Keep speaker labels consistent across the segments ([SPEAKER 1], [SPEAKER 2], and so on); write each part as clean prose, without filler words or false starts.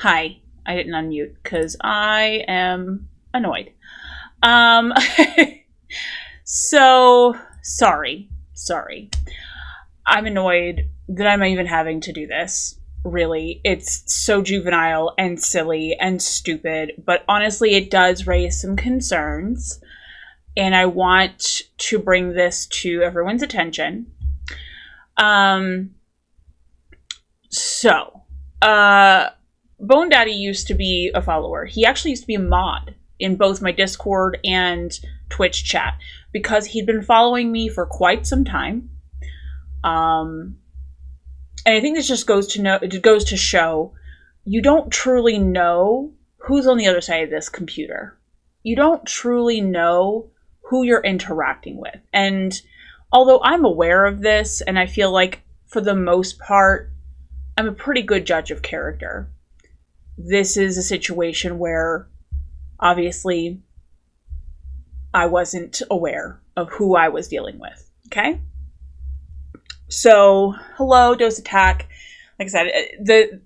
[SPEAKER 1] Hi. I didn't unmute because I am annoyed. Um, so sorry. I'm annoyed that I'm even having to do this. Really, it's so juvenile and silly and stupid, but honestly, it does raise some concerns, and I want to bring this to everyone's attention. Um, so, uh, Bone Daddy used to be a follower. He actually used to be a mod in both my Discord and Twitch chat because he'd been following me for quite some time. And I think this just goes to show you don't truly know who's on the other side of this computer. You don't truly know who you're interacting with. And although I'm aware of this, and I feel like for the most part, I'm a pretty good judge of character, this is a situation where obviously I wasn't aware of who I was dealing with. Okay? So, hello, Dose Attack. Like I said,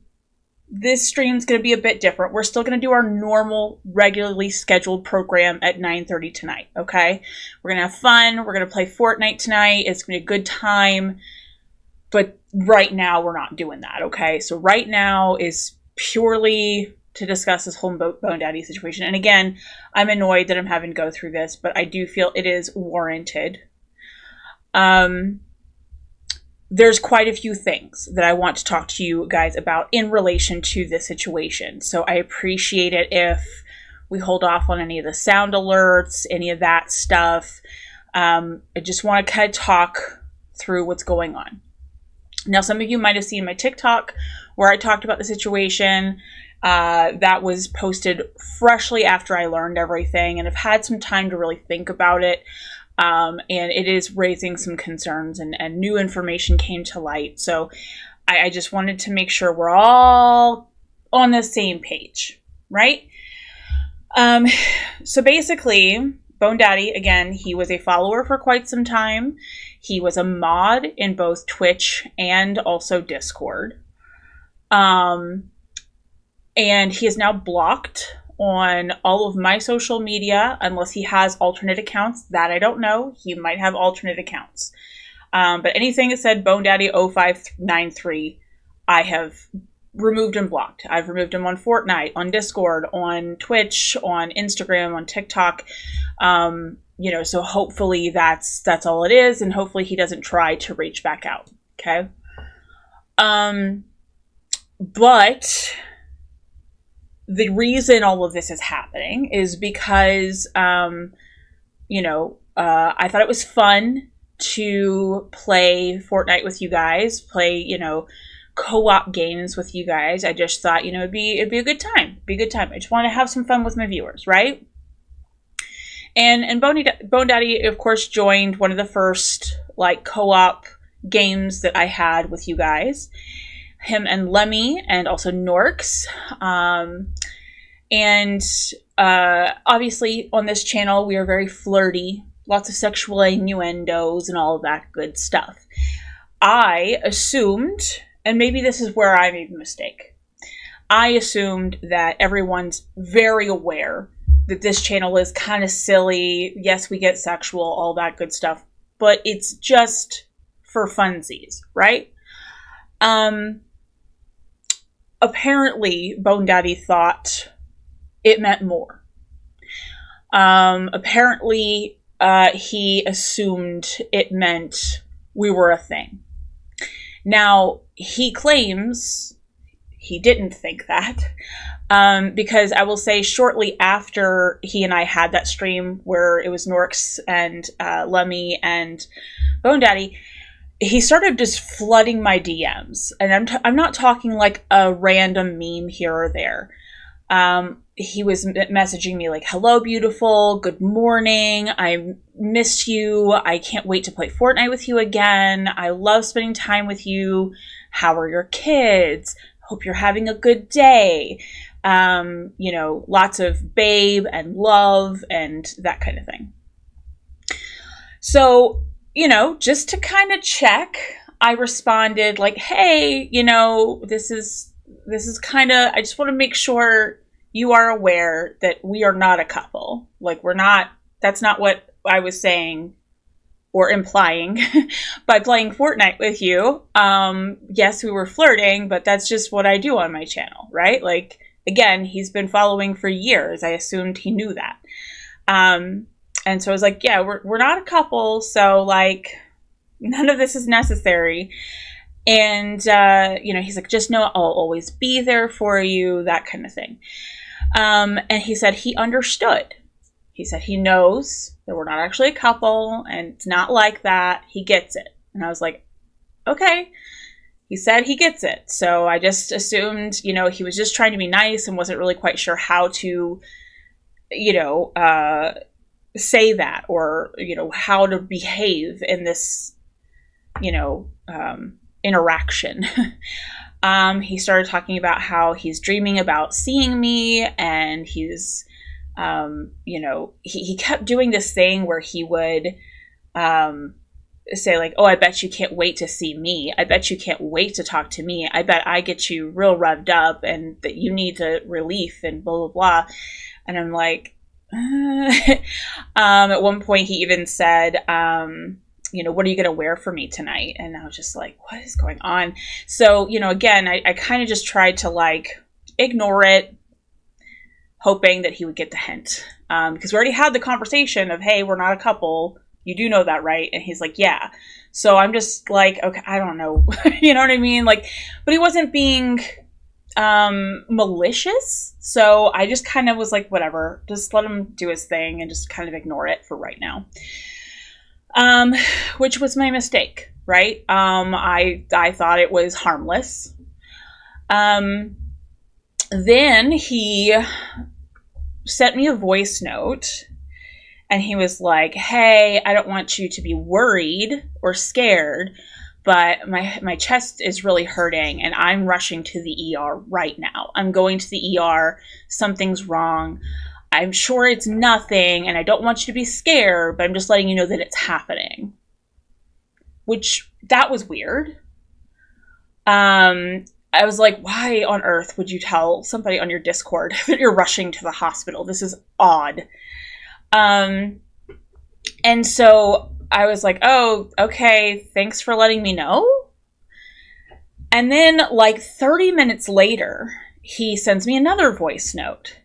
[SPEAKER 1] this stream's going to be a bit different. We're still going to do our normal, regularly scheduled program at 9:30 tonight, okay? We're going to have fun. We're going to play Fortnite tonight. It's going to be a good time. But right now, we're not doing that, okay? So right now is purely to discuss this whole Bone Daddy situation. And again, I'm annoyed that I'm having to go through this, but I do feel it is warranted. There's quite a few things that I want to talk to you guys about in relation to this situation. So I appreciate it if we hold off on any of the sound alerts, any of that stuff. I just want to kind of talk through what's going on. Now, some of you might have seen my TikTok where I talked about the situation. That was posted freshly after I learned everything, and I've had some time to really think about it. And it is raising some concerns, and new information came to light. So I just wanted to make sure we're all on the same page, right? So basically, Bone Daddy, again, he was a follower for quite some time. He was a mod in both Twitch and also Discord. And he is now blocked on all of my social media unless he has alternate accounts. That I don't know. He might have alternate accounts. But anything that said Bone Daddy 0593, I have removed and blocked. I've removed him on Fortnite, on Discord, on Twitch, on Instagram, on TikTok. So hopefully that's all it is, and hopefully he doesn't try to reach back out. Okay. But the reason all of this is happening is because, I thought it was fun to play Fortnite with you guys, play, co-op games with you guys. I just thought, it'd be a good time. I just want to have some fun with my viewers, right? And Bone Daddy, of course, joined one of the first, co-op games that I had with you guys. Him and Lemmy, and also Norks. Obviously on this channel we are very flirty, lots of sexual innuendos and all of that good stuff. I assumed, and maybe this is where I made a mistake, I assumed that everyone's very aware that this channel is kind of silly. Yes, we get sexual, all that good stuff, but it's just for funsies, right? Apparently, Bone Daddy thought it meant more. Apparently, he assumed it meant we were a thing. Now, he claims he didn't think that, because I will say shortly after he and I had that stream where it was Norks and Lemmy and Bone Daddy, he started just flooding my DMs, and I'm not talking like a random meme here or there. He was messaging me like, "Hello, beautiful. Good morning. I missed you. I can't wait to play Fortnite with you again. I love spending time with you. How are your kids? Hope you're having a good day." Lots of babe and love and that kind of thing. So, just to kind of check, I responded like, "Hey, this is this is kind of, I just want to make sure you are aware that we are not a couple. Like, we're not, that's not what I was saying or implying by playing Fortnite with you. Yes, we were flirting, but that's just what I do on my channel, right? Like, again, he's been following for years. I assumed he knew that. And so I was like, yeah, we're not a couple, so, like, none of this is necessary. And, he's like, just know I'll always be there for you, that kind of thing. And he said he understood. He said he knows that we're not actually a couple, and it's not like that. He gets it. And I was like, okay. He said he gets it. So I just assumed, he was just trying to be nice and wasn't really quite sure how to, say that, or, how to behave in this, interaction. He started talking about how he's dreaming about seeing me, and he's, he kept doing this thing where he would say, like, oh, I bet you can't wait to see me. I bet you can't wait to talk to me. I bet I get you real revved up and that you need a relief and blah, blah, blah. And I'm like, at one point he even said, what are you going to wear for me tonight? And I was just like, what is going on? So, again, I kind of just tried to, like, ignore it, hoping that he would get the hint. Because we already had the conversation of, hey, we're not a couple. You do know that, right? And he's like, yeah. So I'm just like, okay, I don't know. You know what I mean? Like, but he wasn't being malicious. So I just kind of was like, whatever, just let him do his thing and just kind of ignore it for right now. Which was my mistake, right? I thought it was harmless. Then he sent me a voice note, and he was like, hey, I don't want you to be worried or scared, but my chest is really hurting and I'm rushing to the ER right now. I'm going to the ER. Something's wrong. I'm sure it's nothing, and I don't want you to be scared, but I'm just letting you know that it's happening. Which, that was weird. I was like, why on earth would you tell somebody on your Discord that you're rushing to the hospital? This is odd. And so I was like, oh, okay, thanks for letting me know. And then, like, 30 minutes later, he sends me another voice note.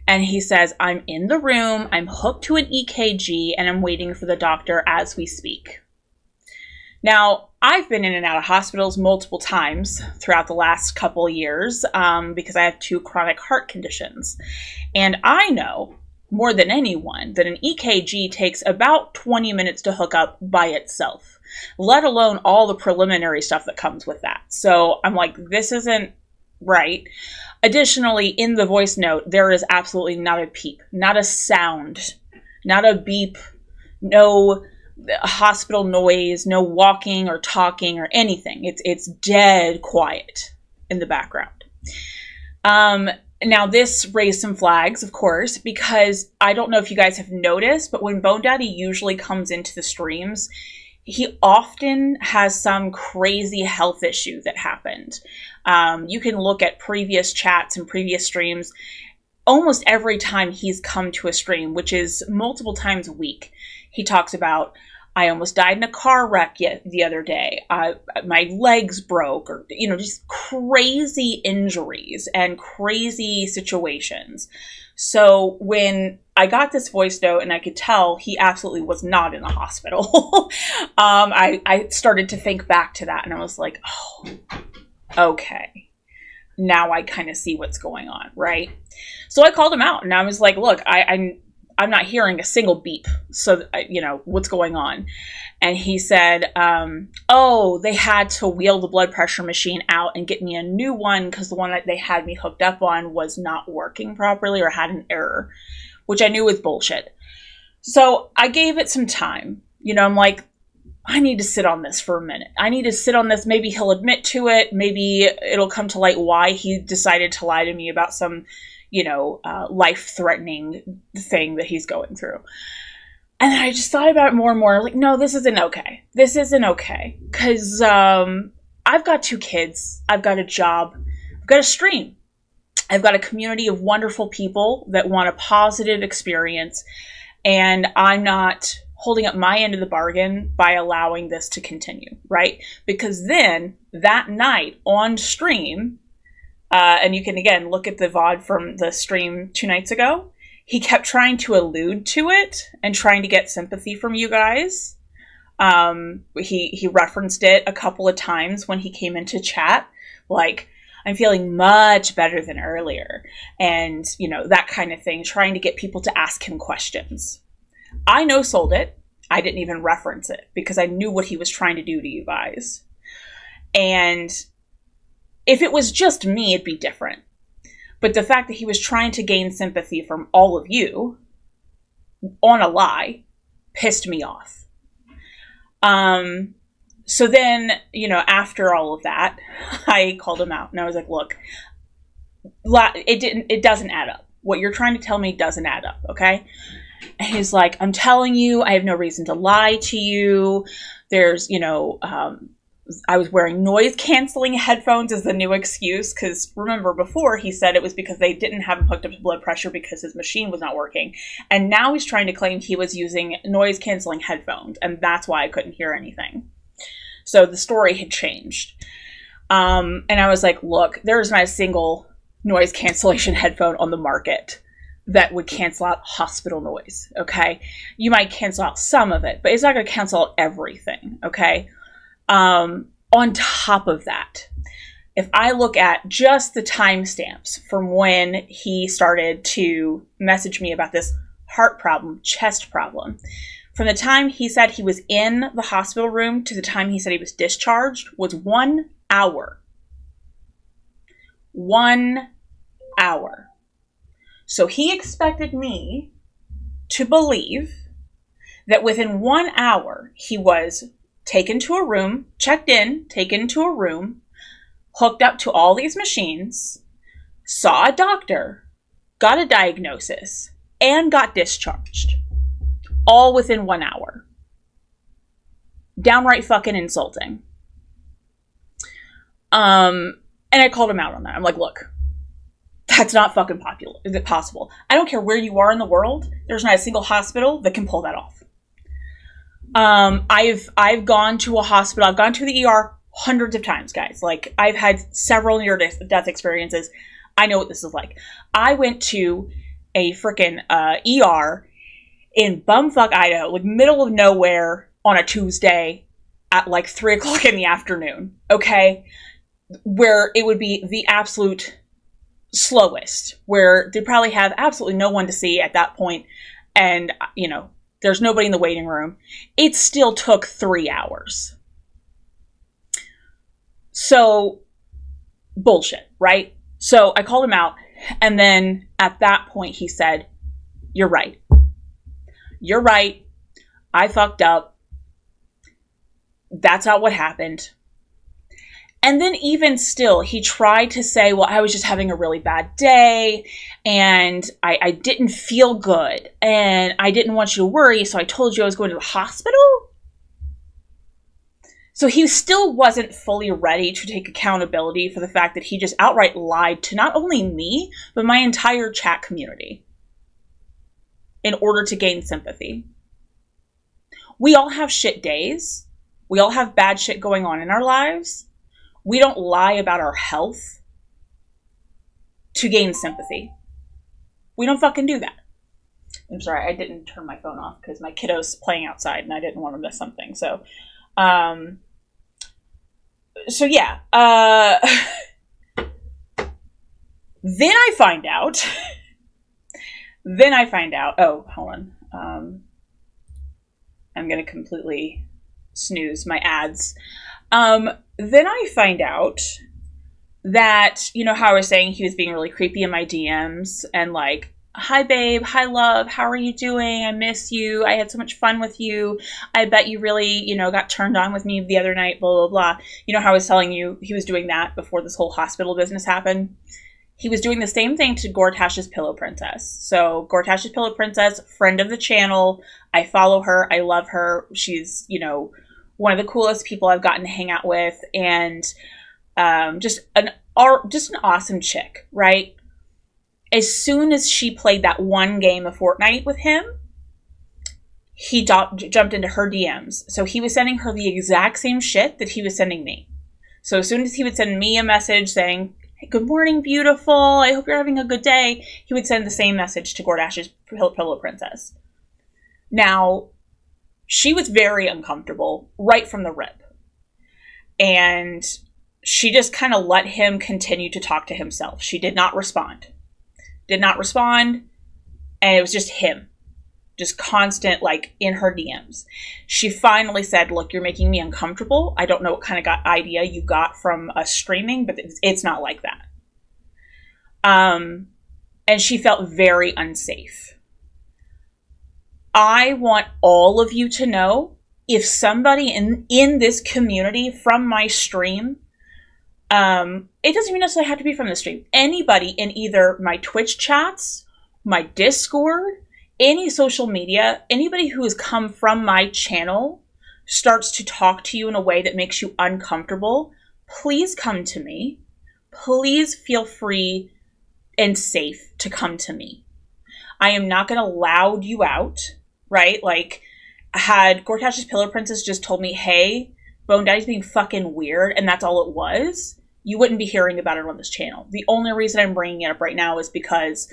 [SPEAKER 1] And he says, I'm in the room, I'm hooked to an EKG, and I'm waiting for the doctor as we speak. Now, I've been in and out of hospitals multiple times throughout the last couple of years because I have 2 chronic heart conditions. And I know, more than anyone, that an EKG takes about 20 minutes to hook up by itself, let alone all the preliminary stuff that comes with that. So I'm like, this isn't right. Additionally, in the voice note, there is absolutely not a peep, not a sound, not a beep, no hospital noise, no walking or talking or anything. It's dead quiet in the background. Now, this raised some flags, of course, because I don't know if you guys have noticed, but when Bone Daddy usually comes into the streams, he often has some crazy health issue that happened. You can look at previous chats and previous streams. Almost every time he's come to a stream, which is multiple times a week, he talks about, I almost died in a car wreck the other day. My legs broke, or, just crazy injuries and crazy situations. So when I got this voice note and I could tell he absolutely was not in the hospital, I started to think back to that, and I was like, oh, okay. Now I kind of see what's going on, right? So I called him out, and I was like, look, I'm not hearing a single beep. So, what's going on? And he said, they had to wheel the blood pressure machine out and get me a new one because the one that they had me hooked up on was not working properly or had an error, which I knew was bullshit. So I gave it some time. I'm like, I need to sit on this for a minute. I need to sit on this. Maybe he'll admit to it. Maybe it'll come to light why he decided to lie to me about some life-threatening thing that he's going through. And I just thought about it more and more. Like, no, this isn't okay. This isn't okay. Because I've got 2 kids. I've got a job. I've got a stream. I've got a community of wonderful people that want a positive experience, and I'm not holding up my end of the bargain by allowing this to continue, right? Because then that night on stream, and you can again look at the VOD from the stream 2 nights ago, he kept trying to allude to it and trying to get sympathy from you guys. He referenced it a couple of times when he came into chat, like, I'm feeling much better than earlier, and that kind of thing, trying to get people to ask him questions. I no-sold it. I didn't even reference it because I knew what he was trying to do to you guys. And if it was just me, it'd be different. But the fact that he was trying to gain sympathy from all of you on a lie pissed me off. So then, after all of that, I called him out and I was like, look, it doesn't add up. What you're trying to tell me doesn't add up, okay? And he's like, I'm telling you, I have no reason to lie to you. There's, I was wearing noise-canceling headphones as the new excuse, because remember before he said it was because they didn't have him hooked up to blood pressure because his machine was not working. And now he's trying to claim he was using noise-canceling headphones, and that's why I couldn't hear anything. So the story had changed. And I was like, look, there's not a single noise cancellation headphone on the market that would cancel out hospital noise, okay? You might cancel out some of it, but it's not going to cancel out everything, okay? On top of that, if I look at just the timestamps from when he started to message me about this heart problem, chest problem, from the time he said he was in the hospital room to the time he said he was discharged was 1 hour. 1 hour. So he expected me to believe that within 1 hour he was taken to a room, checked in, taken to a room, hooked up to all these machines, saw a doctor, got a diagnosis, and got discharged. All within 1 hour. Downright fucking insulting. And I called him out on that. I'm like, look, that's not fucking possible. I don't care where you are in the world. There's not a single hospital that can pull that off. I've gone to a hospital. I've gone to the ER hundreds of times, guys. Like, I've had several near-death experiences. I know what this is like. I went to a freaking ER in bumfuck Idaho, like middle of nowhere on a Tuesday at like 3 o'clock in the afternoon, okay? Where it would be the absolute slowest, where they'd probably have absolutely no one to see at that point, and, there's nobody in the waiting room. It still took 3 hours. So, bullshit, right? So I called him out, and then at that point he said, you're right. You're right. I fucked up. That's not what happened. And then even still, he tried to say, well, I was just having a really bad day, and I didn't feel good, and I didn't want you to worry, so I told you I was going to the hospital? So he still wasn't fully ready to take accountability for the fact that he just outright lied to not only me, but my entire chat community in order to gain sympathy. We all have shit days. We all have bad shit going on in our lives. We don't lie about our health to gain sympathy. We don't fucking do that. I'm sorry, I didn't turn my phone off because my kiddo's playing outside and I didn't want to miss something. So yeah. Then I find out. Oh, hold on. I'm going to completely snooze my ads. Then I find out that, how I was saying he was being really creepy in my DMs and like, hi babe, hi love, how are you doing? I miss you. I had so much fun with you. I bet you really, got turned on with me the other night, blah, blah, blah. How I was telling you he was doing that before this whole hospital business happened? He was doing the same thing to Gortash's Pillow Princess. So Gortash's Pillow Princess, friend of the channel. I follow her. I love her. She's, one of the coolest people I've gotten to hang out with, and just an just an awesome chick, right? As soon as she played that one game of Fortnite with him, he jumped into her DMs. So he was sending her the exact same shit that he was sending me. So as soon as he would send me a message saying, hey, good morning, beautiful, I hope you're having a good day, he would send the same message to Gordash's Pillow Princess. Now, she was very uncomfortable right from the rip. And she just kind of let him continue to talk to himself. She did not respond. And it was just him. Just constant, like, in her DMs. She finally said, look, you're making me uncomfortable. I don't know what kind of idea you got from us streaming, but it's not like that. And she felt very unsafe. I want all of you to know, if somebody in this community from my stream, it doesn't even necessarily have to be from the stream. Anybody in either my Twitch chats, my Discord, any social media, anybody who has come from my channel starts to talk to you in a way that makes you uncomfortable, please come to me. Please feel free and safe to come to me. I am not going to loud you out, right? Like, had Gortash's Pillar Princess just told me, hey, Bone Daddy's being fucking weird, and that's all it was, you wouldn't be hearing about it on this channel. The only reason I'm bringing it up right now is because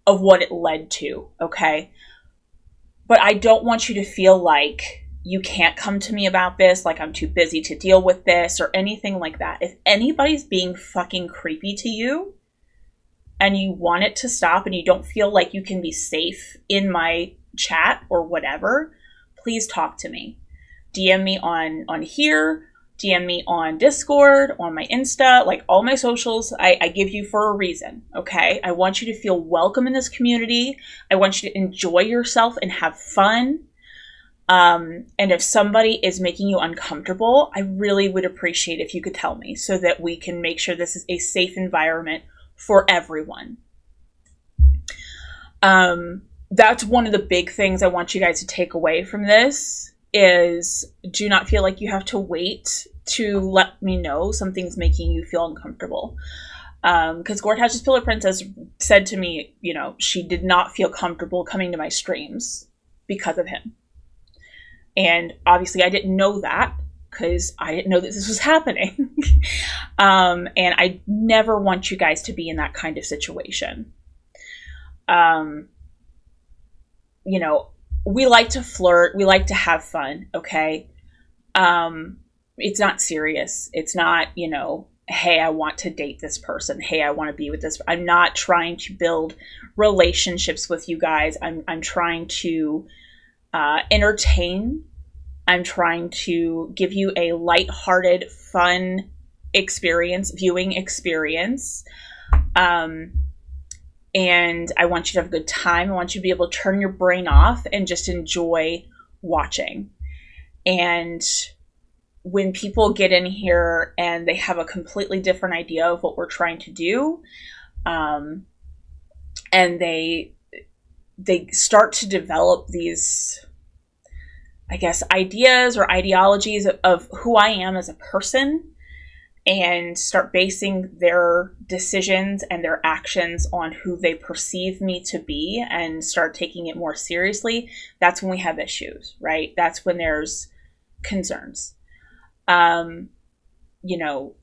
[SPEAKER 1] of what it led to, okay? But I don't want you to feel like you can't come to me about this, like I'm too busy to deal with this, or anything like that. If anybody's being fucking creepy to you, and you want it to stop, and you don't feel like you can be safe in my chat or whatever, please talk to me. DM me on here, DM me on Discord, on my Insta, like all my socials, I give you for a reason, okay? I want you to feel welcome in this community. I want you to enjoy yourself and have fun. And if somebody is making you uncomfortable, I really would appreciate if you could tell me so that we can make sure this is a safe environment for everyone. That's one of the big things I want you guys to take away from this. Is do not feel like you have to wait to let me know something's making you feel uncomfortable. Because Gortash's Pillar Princess said to me, you know, she did not feel comfortable coming to my streams because of him. And obviously I didn't know that because I didn't know that this was happening. And I never want you guys to be in that kind of situation. You know, we like to flirt. We like to have fun, okay? It's not serious. It's not, you know, hey, I want to date this person. Hey, I want to be with this. I'm not trying to build relationships with you guys. I'm trying to entertain. I'm trying to give you a lighthearted, fun experience, viewing experience. And I want you to have a good time. I want you to be able to turn your brain off and just enjoy watching. And when people get in here and they have a completely different idea of what we're trying to do, and they start to develop these, I guess, ideas or ideologies of who I am as a person, and start basing their decisions and their actions on who they perceive me to be and start taking it more seriously, that's when we have issues, right? That's when there's concerns. You know,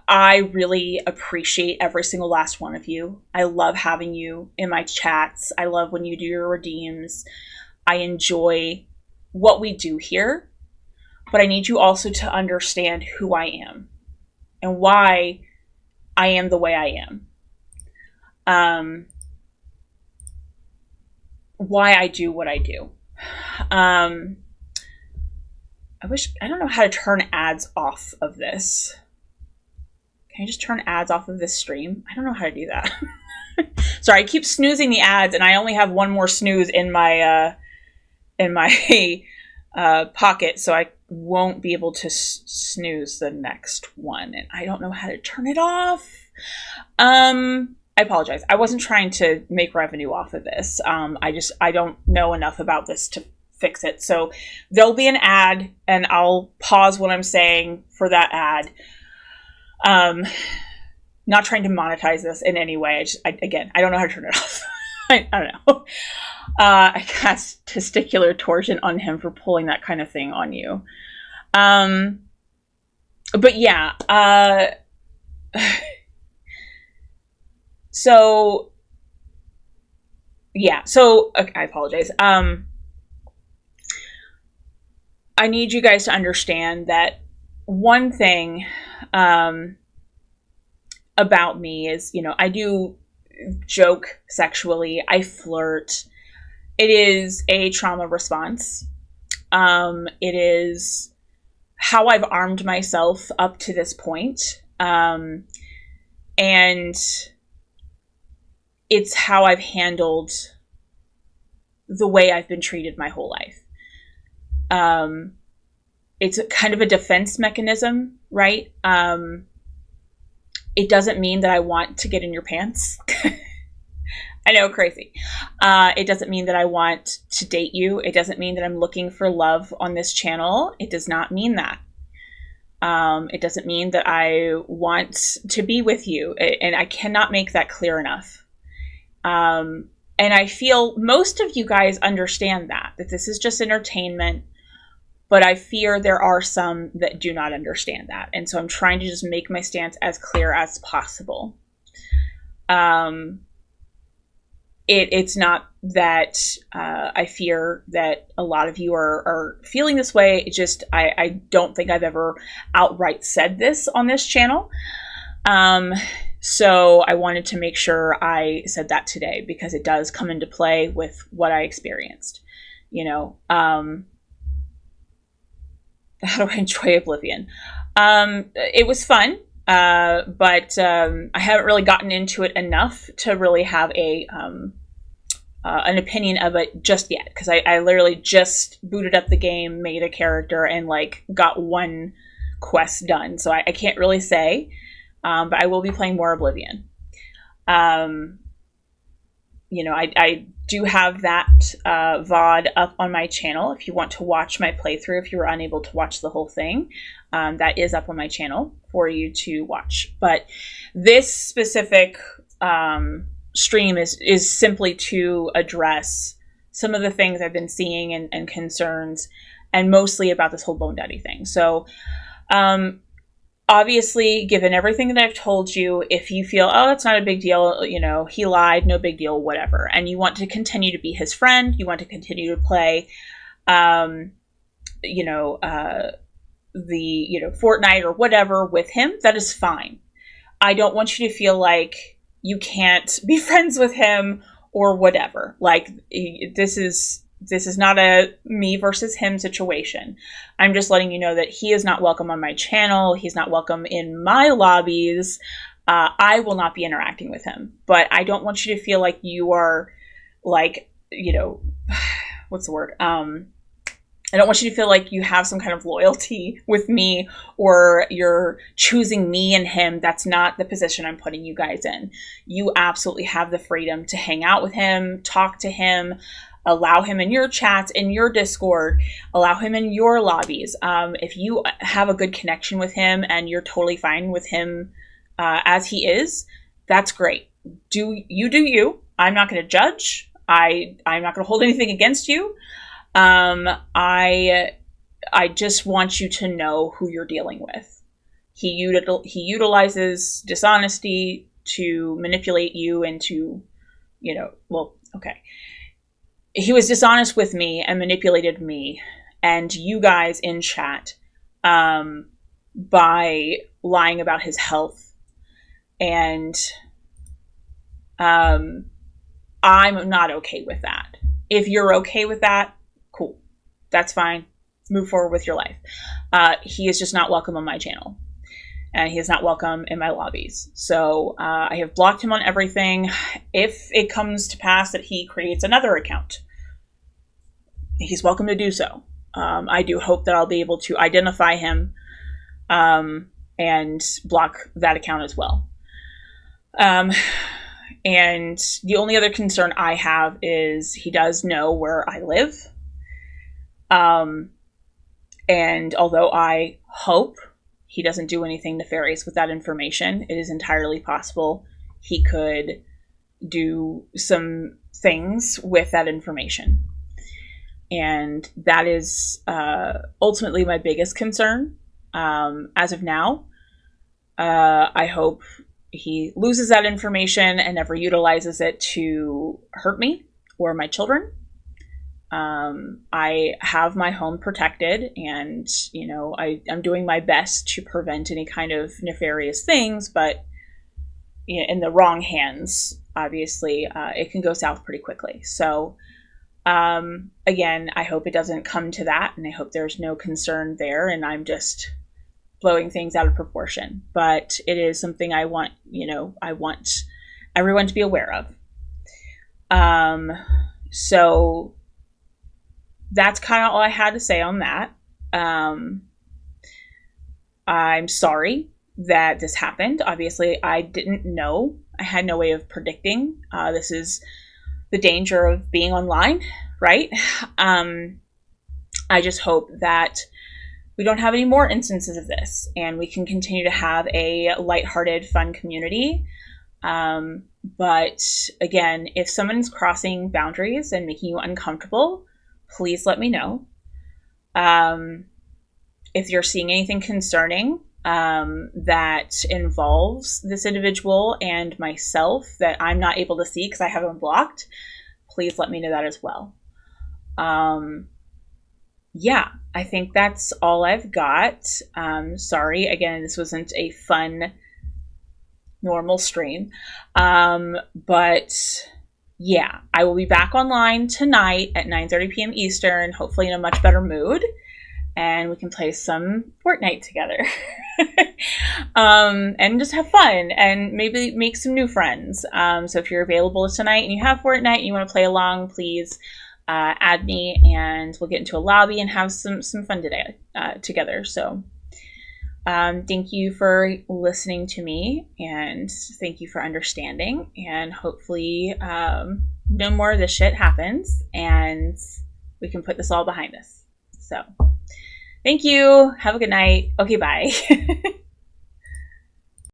[SPEAKER 1] I really appreciate every single last one of you. I love having you in my chats. I love when you do your redeems. I enjoy what we do here, but I need you also to understand who I am and why I am the way I am. Why I do what I do. I don't know how to turn ads off of this. Can I just turn ads off of this stream? I don't know how to do that. Sorry, I keep snoozing the ads and I only have one more snooze in my pocket, so I won't be able to snooze the next one, and I don't know how to turn it off. I apologize. I wasn't trying to make revenue off of this. I don't know enough about this to fix it. So there'll be an ad, and I'll pause what I'm saying for that ad. not trying to monetize this in any way. Again, I don't know how to turn it off. I don't know. I cast testicular torsion on him for pulling that kind of thing on you. But yeah, so okay, I apologize. I need you guys to understand that one thing about me is, I do joke sexually. I flirt. It is a trauma response. It is how I've armed myself up to this point. And it's how I've handled the way I've been treated my whole life. It's kind of a defense mechanism, right? It doesn't mean that I want to get in your pants. I know, crazy. It doesn't mean that I want to date you. It doesn't mean that I'm looking for love on this channel. It does not mean that. It doesn't mean that I want to be with you. And I cannot make that clear enough. And I feel most of you guys understand that this is just entertainment. But I fear there are some that do not understand that. And so I'm trying to just make my stance as clear as possible. It's not that I fear that a lot of you are feeling this way. It's just I don't think I've ever outright said this on this channel. So I wanted to make sure I said that today because it does come into play with what I experienced. How do I enjoy Oblivion? It was fun, but I haven't really gotten into it enough to really have an opinion of it just yet. Because I literally just booted up the game, made a character, and got one quest done. So I can't really say, but I will be playing more Oblivion. I do have that VOD up on my channel. If you want to watch my playthrough, if you were unable to watch the whole thing, that is up on my channel for you to watch. But this specific stream is simply to address some of the things I've been seeing and concerns, and mostly about this whole Bone Daddy thing. So, obviously, given everything that I've told you, if you feel, oh, that's not a big deal, he lied, no big deal, whatever, and you want to continue to be his friend, you want to continue to play, the, Fortnite or whatever with him, that is fine. I don't want you to feel like you can't be friends with him or whatever. This is not a me versus him situation. I'm just letting you know that he is not welcome on my channel. He's not welcome in my lobbies. I will not be interacting with him. But I don't want you to feel like you are what's the word? I don't want you to feel like you have some kind of loyalty with me or you're choosing me and him. That's not the position I'm putting you guys in. You absolutely have the freedom to hang out with him, talk to him, allow him in your chats, in your Discord, allow him in your lobbies. If you have a good connection with him and you're totally fine with him as he is, that's great. Do you. I'm not going to judge. I'm not going to hold anything against you. I just want you to know who you're dealing with. He utilizes dishonesty to manipulate you into, okay. He was dishonest with me and manipulated me and you guys in chat by lying about his health. And I'm not okay with that. If you're okay with that, cool. That's fine. Move forward with your life. He is just not welcome on my channel. And he is not welcome in my lobbies. So I have blocked him on everything. If it comes to pass that he creates another account, he's welcome to do so. I do hope that I'll be able to identify him and block that account as well. And the only other concern I have is he does know where I live. And although I hope he doesn't do anything nefarious with that information, it is entirely possible he could do some things with that information. And that is ultimately my biggest concern as of now. I hope he loses that information and never utilizes it to hurt me or my children. I have my home protected, and, you know, I'm doing my best to prevent any kind of nefarious things, but in the wrong hands, obviously, it can go south pretty quickly. So, again, I hope it doesn't come to that, and I hope there's no concern there, and I'm just blowing things out of proportion. But it is something I want everyone to be aware of. So that's kind of all I had to say on that. I'm sorry that this happened. Obviously, I didn't know. I had no way of predicting. This is the danger of being online, right? I just hope that we don't have any more instances of this, and we can continue to have a lighthearted, fun community. But again, if someone's crossing boundaries and making you uncomfortable, please let me know. If you're seeing anything concerning that involves this individual and myself that I'm not able to see because I have them blocked, please let me know that as well. Yeah, I think that's all I've got. Sorry, again, this wasn't a fun, normal stream. But yeah, I will be back online tonight at 9:30 p.m. Eastern, hopefully in a much better mood, and we can play some Fortnite together. And just have fun and maybe make some new friends. So if you're available tonight and you have Fortnite and you want to play along, please add me, and we'll get into a lobby and have some fun today together. So thank you for listening to me, and thank you for understanding, and hopefully no more of this shit happens and we can put this all behind us. So thank you. Have a good night. Okay, bye.